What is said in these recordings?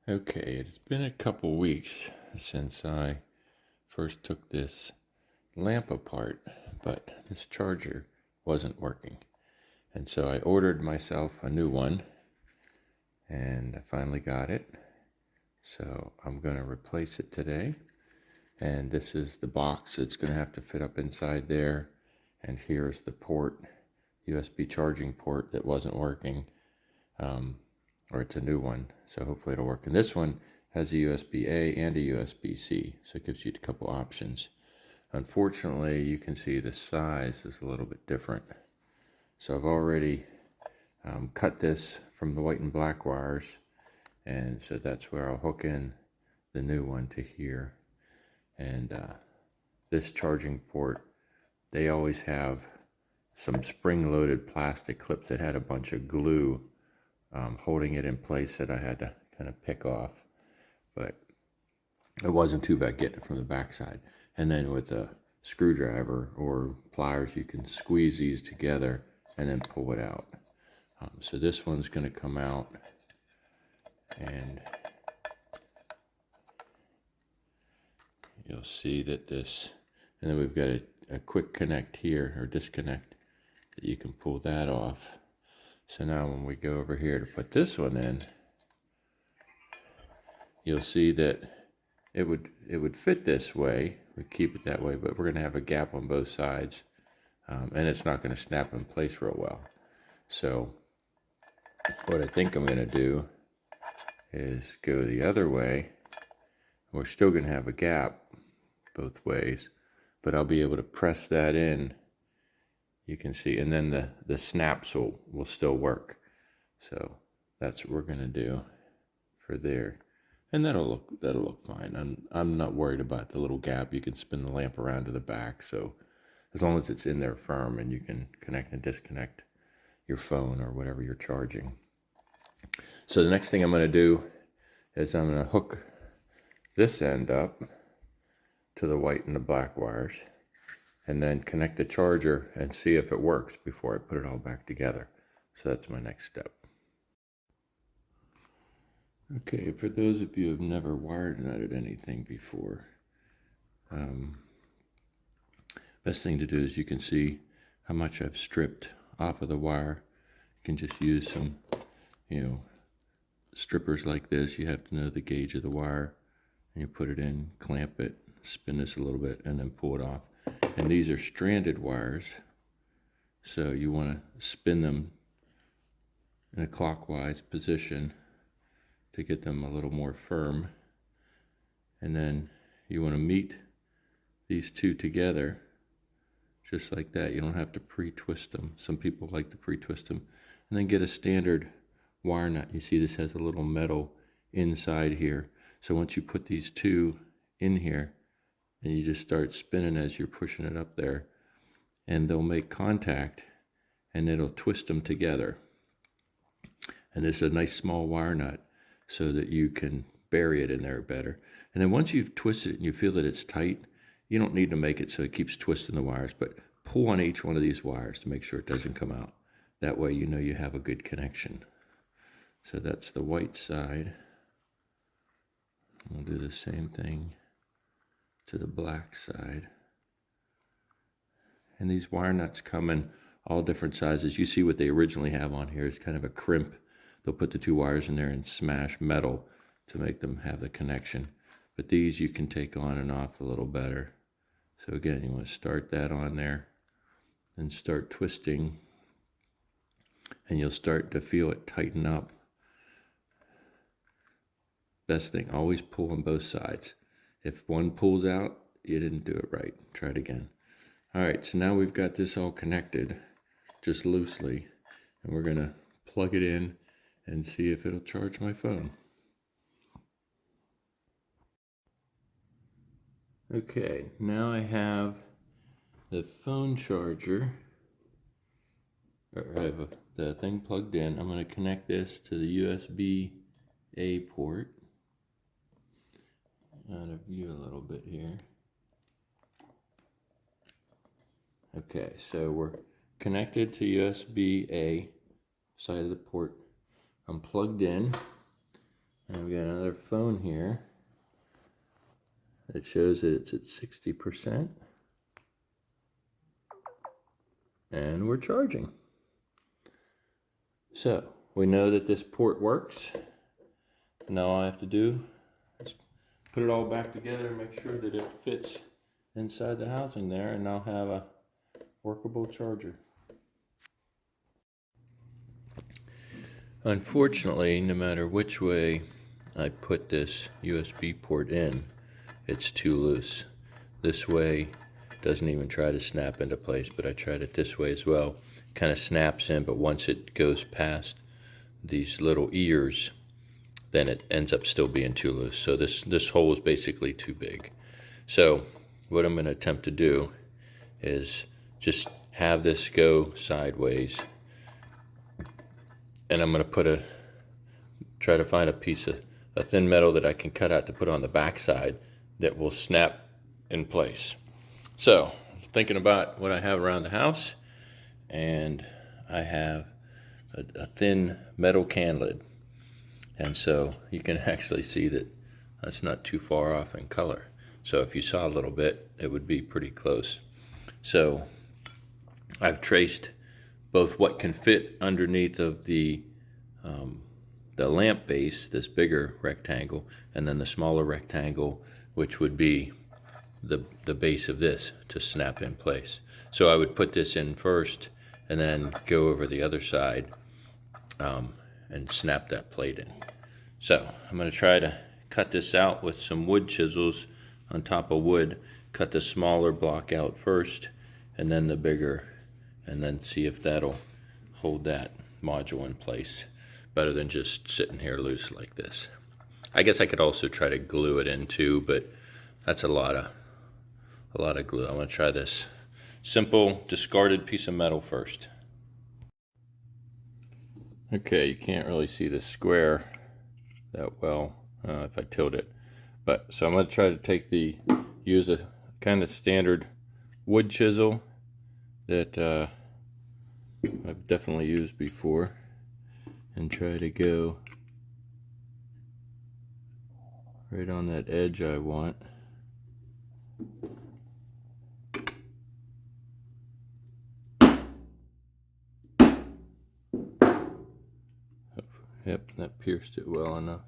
Okay, it's been a couple weeks since I first took this lamp apart, but this charger wasn't working. And so I ordered myself a new one, and I finally got it. So I'm going to replace it today. And this is the box. It's going to have to fit up inside there. And here's the port, USB charging port that wasn't working. Or it's a new one, so hopefully it'll work. And this one has a USB-A and a USB-C, so it gives you a couple options. Unfortunately, you can see the size is a little bit different. So I've already cut this from the white and black wires, and so that's where I'll hook in the new one to here. And this charging port, they always have some spring-loaded plastic clips that had a bunch of glue holding it in place that I had to kind of pick off, but it wasn't too bad getting it from the backside. And then with a screwdriver or pliers, you can squeeze these together and then pull it out. So this one's going to come out, and you'll see that this, and then we've got a quick connect here, or disconnect, that you can pull that off. So now when we go over here to put this one in, you'll see that it would fit this way. We keep it that way, but we're going to have a gap on both sides, and it's not going to snap in place real well. So what I think I'm going to do is go the other way. We're still going to have a gap both ways, but I'll be able to press that in. You can see, and then the snaps will still work. So that's what we're going to do for there. And that'll look fine. I'm not worried about the little gap. You can spin the lamp around to the back, so as long as it's in there firm and you can connect and disconnect your phone or whatever you're charging. So the next thing I'm going to do is I'm going to hook this end up to the white and the black wires, and then connect the charger and see if it works before I put it all back together. So that's my next step. Okay, for those of you who have never wired nutted anything before, best thing to do is you can see how much I've stripped off of the wire. You can just use some, strippers like this. You have to know the gauge of the wire, and you put it in, clamp it, spin this a little bit, and then pull it off. And these are stranded wires, so you want to spin them in a clockwise position to get them a little more firm. And then you want to meet these two together just like that. You don't have to pre-twist them. Some people like to pre-twist them. And then get a standard wire nut. You see this has a little metal inside here. So once you put these two in here, and you just start spinning as you're pushing it up there, and they'll make contact, and it'll twist them together. And this is a nice small wire nut so that you can bury it in there better. And then once you've twisted it and you feel that it's tight, you don't need to make it so it keeps twisting the wires, but pull on each one of these wires to make sure it doesn't come out. That way you know you have a good connection. So that's the white side. We'll do the same thing to the black side. And these wire nuts come in all different sizes. You see what they originally have on here is kind of a crimp. They'll put the two wires in there and smash metal to make them have the connection. But these you can take on and off a little better. So again, you want to start that on there and start twisting, and you'll start to feel it tighten up. Best thing, always pull on both sides. If one pulls out, you didn't do it right. Try it again. All right, so now we've got this all connected, just loosely, and we're going to plug it in and see if it'll charge my phone. Okay, now I have the phone charger, or I have the thing plugged in. I'm going to connect this to the USB-A port. Out of view a little bit here. Okay, so we're connected to USB-A side of the port. I'm plugged in, And we've got another phone here that shows that it's at 60%. And we're charging. So we know that this port works. Now all I have to do is put it all back together and make sure that it fits inside the housing there, and I'll have a workable charger. Unfortunately, no matter which way I put this USB port in, it's too loose. This way doesn't even try to snap into place, but I tried it this way as well. Kind of snaps in, but once it goes past these little ears, then it ends up still being too loose. So this hole is basically too big. So what I'm going to attempt to do is just have this go sideways, and I'm going to try to find a piece of a thin metal that I can cut out to put on the back side that will snap in place. So thinking about what I have around the house, and I have a thin metal can lid, and so you can actually see that that's not too far off in color. So if you saw a little bit, it would be pretty close. So I've traced both what can fit underneath of the lamp base, this bigger rectangle, and then the smaller rectangle, which would be the base of this to snap in place. So I would put this in first and then go over the other side and snap that plate in. So I'm going to try to cut this out with some wood chisels on top of wood. Cut the smaller block out first and then the bigger, and then see if that'll hold that module in place better than just sitting here loose like this. I guess I could also try to glue it in too, but that's a lot of glue. I'm going to try this simple discarded piece of metal first. Okay, you can't really see the square that well if I tilt it, but so I'm going to try to use a kind of standard wood chisel that I've definitely used before, and try to go right on that edge I want. Yep, that pierced it well enough.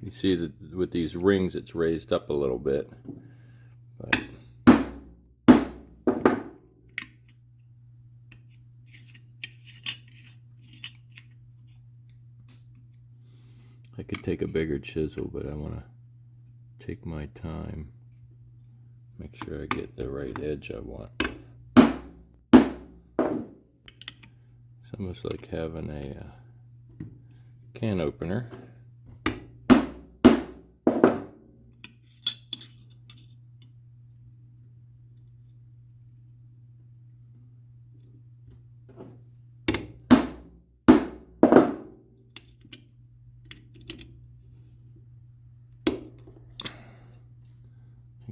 You see that with these rings it's raised up a little bit, but I could take a bigger chisel, but I want to take my time, make sure I get the right edge I want. It's almost like having a can opener.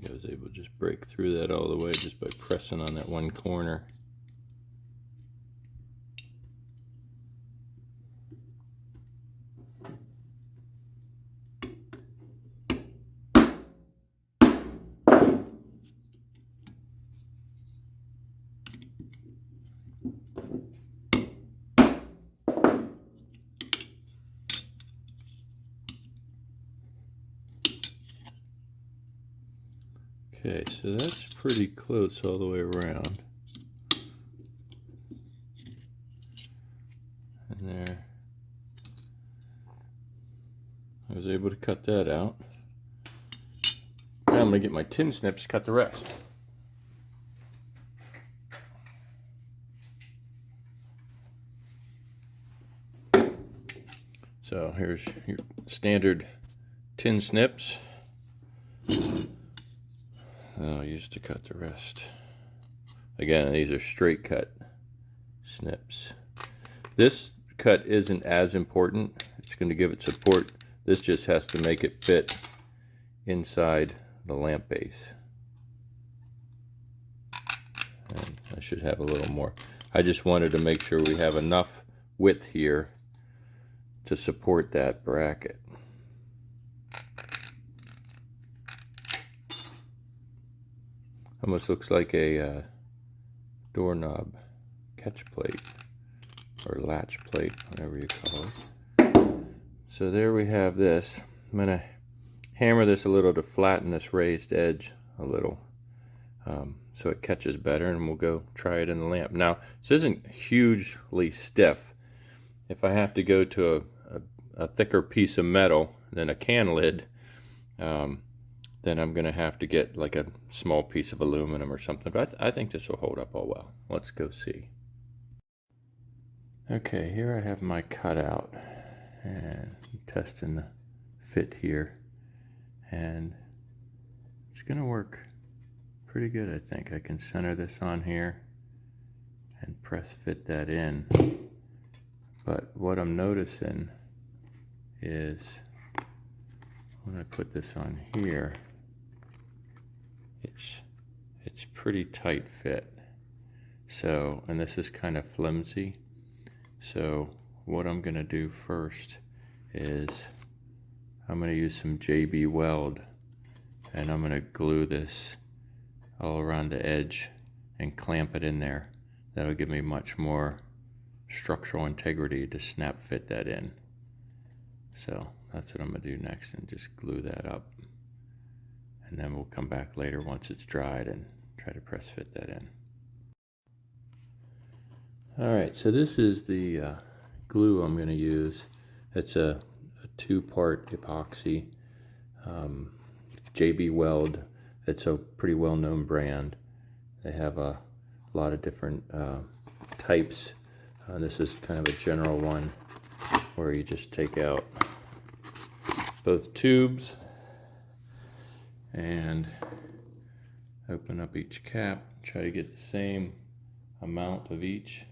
I was able to just break through that all the way just by pressing on that one corner. Okay, so that's pretty close all the way around. And there, I was able to cut that out. Now I'm going to get my tin snips to cut the rest. So here's your standard tin snips. I'll use to cut the rest. Again, these are straight cut snips. This cut isn't as important. It's going to give it support. This just has to make it fit inside the lamp base. And I should have a little more. I just wanted to make sure we have enough width here to support that bracket. Almost looks like a doorknob catch plate or latch plate, whatever you call it. So there we have this. I'm going to hammer this a little to flatten this raised edge a little, so it catches better, and we'll go try it in the lamp. Now, this isn't hugely stiff. If I have to go to a thicker piece of metal than a can lid, then I'm going to have to get like a small piece of aluminum or something. But I think this will hold up all well. Let's go see. Okay, here I have my cutout, and I'm testing the fit here, and it's going to work pretty good. I think I can center this on here and press fit that in. But what I'm noticing is when I put this on here, it's pretty tight fit. So, and this is kind of flimsy. So what I'm going to do first is I'm going to use some JB Weld, and I'm going to glue this all around the edge and clamp it in there. That'll give me much more structural integrity to snap fit that in. So that's what I'm going to do next, and just glue that up. And then we'll come back later once it's dried and try to press fit that in. Alright, so this is the glue I'm going to use. It's a two-part epoxy. JB Weld. It's a pretty well-known brand. They have a lot of different types. This is kind of a general one where you just take out both tubes and open up each cap. Try to get the same amount of each.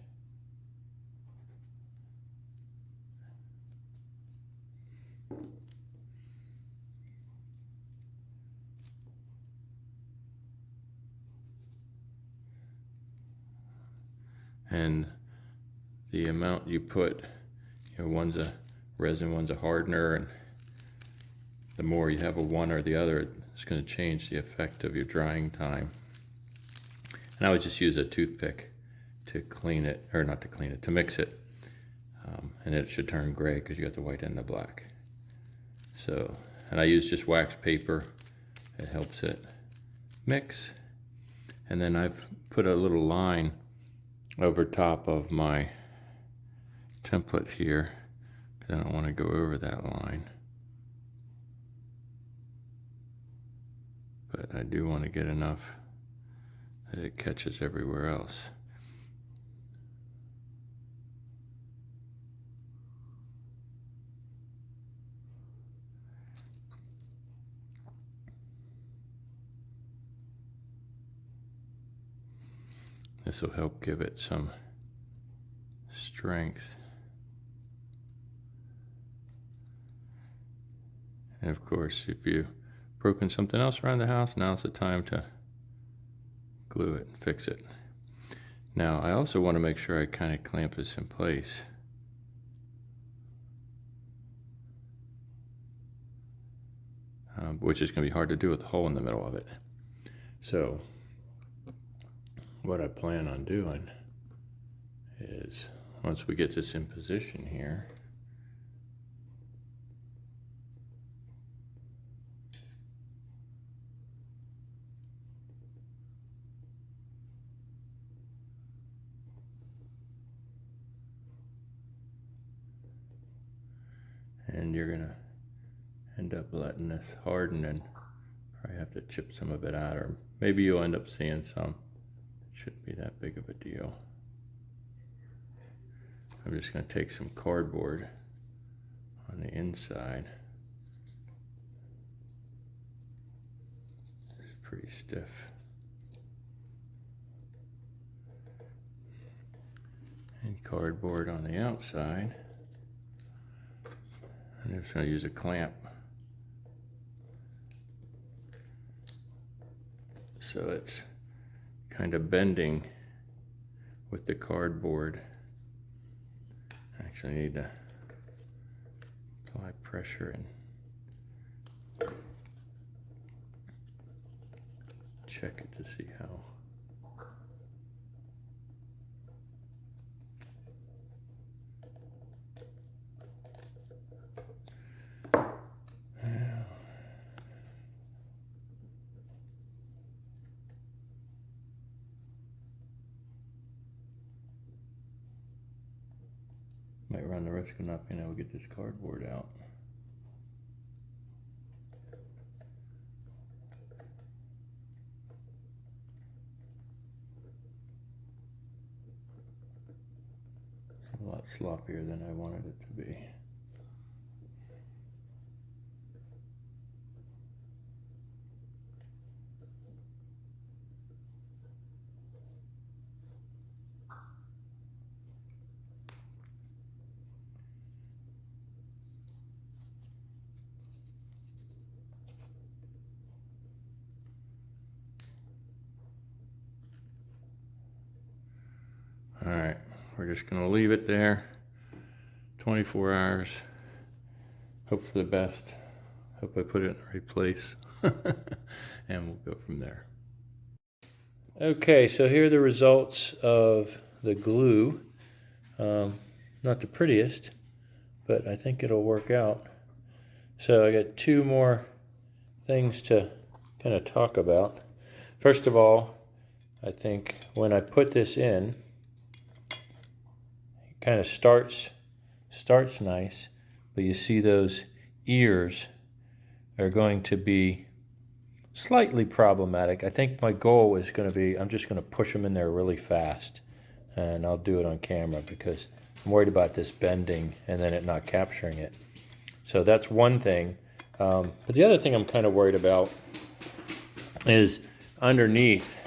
And the amount you put, one's a resin, one's a hardener, and the more you have of one or the other, it's going to change the effect of your drying time. And I would just use a toothpick to clean it, or not to clean it, to mix it. And it should turn gray because you got the white and the black. So, and I use just wax paper. It helps it mix. And then I've put a little line over top of my template here, because I don't want to go over that line. But I do want to get enough that it catches everywhere else. This will help give it some strength. And of course, if you've broken something else around the house, now's the time to glue it and fix it. Now, I also want to make sure I kind of clamp this in place. Which is going to be hard to do with the hole in the middle of it. So, what I plan on doing is, once we get this in position here, and you're going to end up letting this harden, and probably have to chip some of it out, or maybe you'll end up seeing some. It shouldn't be that big of a deal. I'm just going to take some cardboard on the inside. It's pretty stiff. And cardboard on the outside. I'm just going to use a clamp. So it's kind of bending with the cardboard. Actually, I need to apply pressure and check it to see how. Might run the risk of not being able to get this cardboard out. It's a lot sloppier than I wanted it to be. All right, we're just gonna leave it there, 24 hours, hope for the best, hope I put it in the right place, and we'll go from there. Okay, so here are the results of the glue. Not the prettiest, but I think it'll work out. So I got two more things to kind of talk about. First of all, I think when I put this in, kind of starts nice, but you see those ears are going to be slightly problematic. I think my goal is going to be, I'm just going to push them in there really fast, and I'll do it on camera because I'm worried about this bending and then it not capturing it. So that's one thing. But the other thing I'm kind of worried about is underneath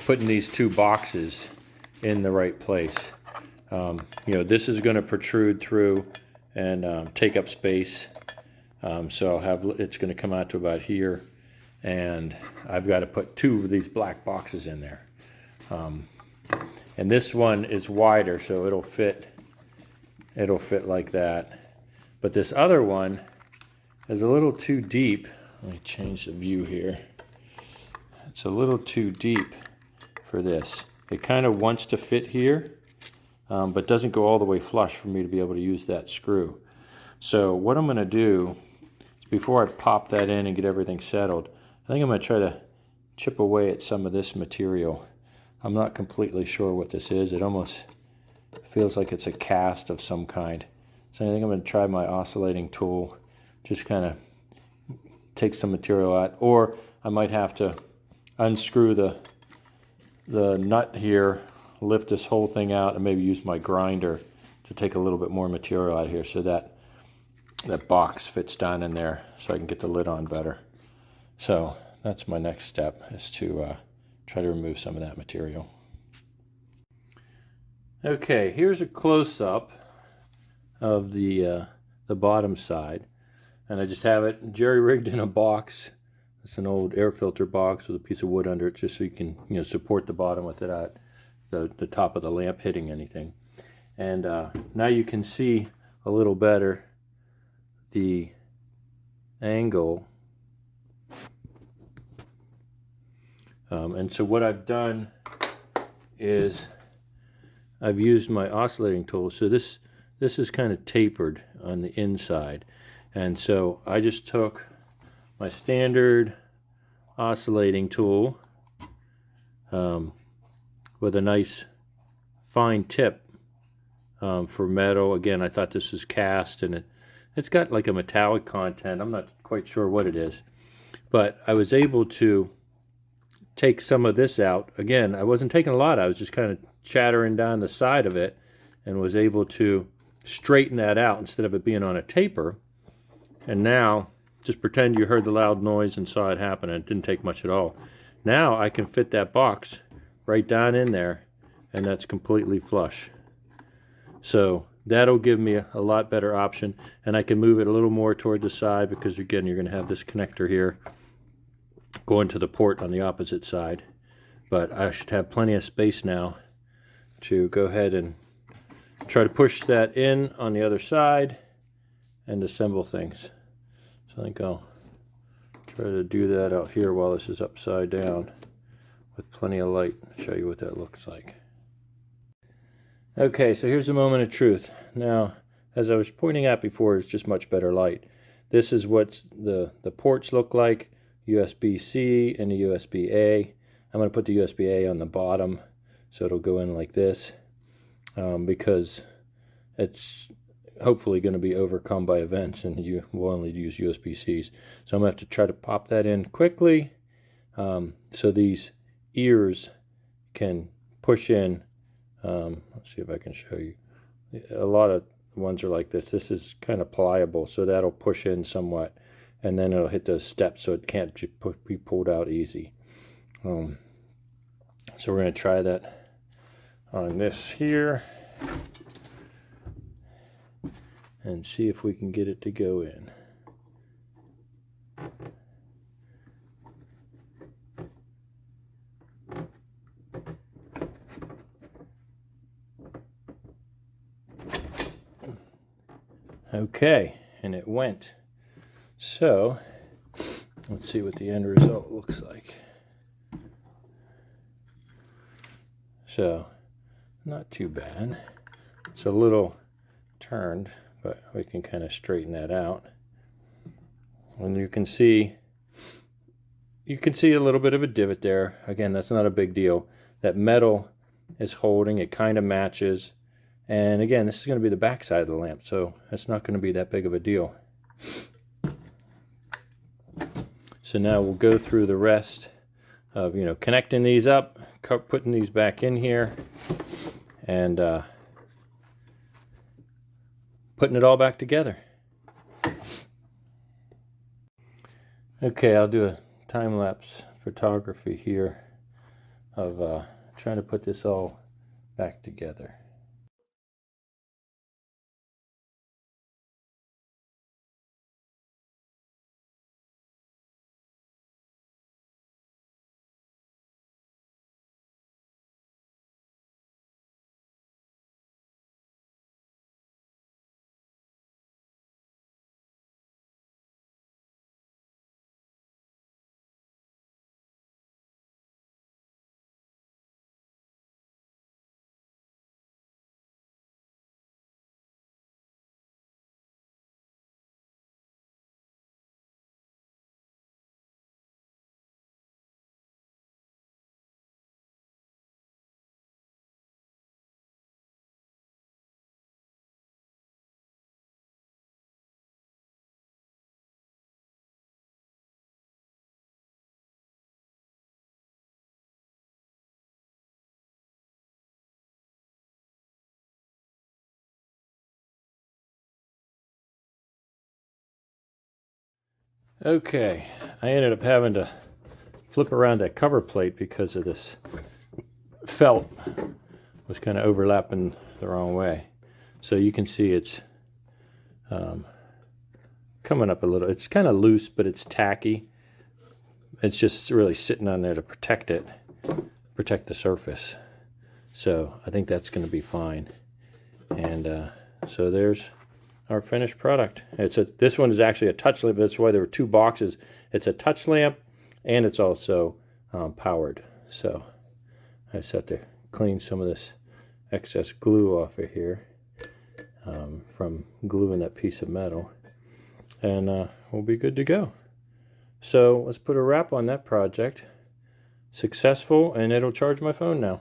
putting these two boxes in the right place. You know, this is going to protrude through and take up space. So I'll have, it's going to come out to about here, and I've got to put two of these black boxes in there. And this one is wider, so it'll fit like that. But this other one is a little too deep. Let me change the view here. It's a little too deep for this. It kind of wants to fit here, but doesn't go all the way flush for me to be able to use that screw. So what I'm going to do is, before I pop that in and get everything settled, I think I'm going to try to chip away at some of this material. I'm not completely sure what this is. It almost feels like it's a cast of some kind. So I think I'm going to try my oscillating tool, just kind of take some material out, or I might have to unscrew the nut here, lift this whole thing out, and maybe use my grinder to take a little bit more material out here so that that box fits down in there so I can get the lid on better. So that's my next step, is to try to remove some of that material. Okay, here's a close-up of the bottom side, and I just have it jerry-rigged in a box. It's an old air filter box with a piece of wood under it, just so you can, you know, support the bottom without the top of the lamp hitting anything. And now you can see a little better the angle. And so what I've done is I've used my oscillating tool. So this is kind of tapered on the inside. And so I just took my standard oscillating tool with a nice fine tip for metal. Again, I thought this was cast, and it's got like a metallic content. I'm not quite sure what it is. But I was able to take some of this out. Again, I wasn't taking a lot. I was just kind of chattering down the side of it, and was able to straighten that out instead of it being on a taper. And now, just pretend you heard the loud noise and saw it happen, and it didn't take much at all. Now I can fit that box right down in there, and that's completely flush. So that'll give me a lot better option, and I can move it a little more toward the side, because again, you're going to have this connector here going to the port on the opposite side. But I should have plenty of space now to go ahead and try to push that in on the other side, and assemble things. So I think I'll try to do that out here while this is upside down with plenty of light. Show you what that looks like. Okay, so here's a moment of truth. Now, as I was pointing out before, it's just much better light. This is what the ports look like, USB-C and a USB-A. I'm going to put the USB-A on the bottom so it'll go in like this because it's hopefully going to be overcome by events and you will only use USB-Cs. So I'm going to have to try to pop that in quickly so these ears can push in. Let's see if I can show you. A lot of ones are like this. This is kind of pliable, so that'll push in somewhat, and then it'll hit those steps so it can't be pulled out easy. So we're going to try that on this here and see if we can get it to go in. Okay, and it went. So let's see what the end result looks like. So not too bad. It's a little turned, but we can kind of straighten that out. And you can see a little bit of a divot there. Again, that's not a big deal. That metal is holding, it kind of matches. And again, this is going to be the back side of the lamp, so it's not going to be that big of a deal. So now we'll go through the rest of, connecting these up, putting these back in here, and putting it all back together. Okay, I'll do a time-lapse photography here of trying to put this all back together. Okay, I ended up having to flip around that cover plate because of this felt was kind of overlapping the wrong way. So you can see it's coming up a little. It's kind of loose, but it's tacky. It's just really sitting on there to protect the surface. So I think that's going to be fine. And so there's our finished product. This one is actually a touch lamp. That's why there were two boxes. It's a touch lamp, and it's also powered. So I just have to clean some of this excess glue off of here from gluing that piece of metal, and we'll be good to go. So let's put a wrap on that project. Successful, and it'll charge my phone now.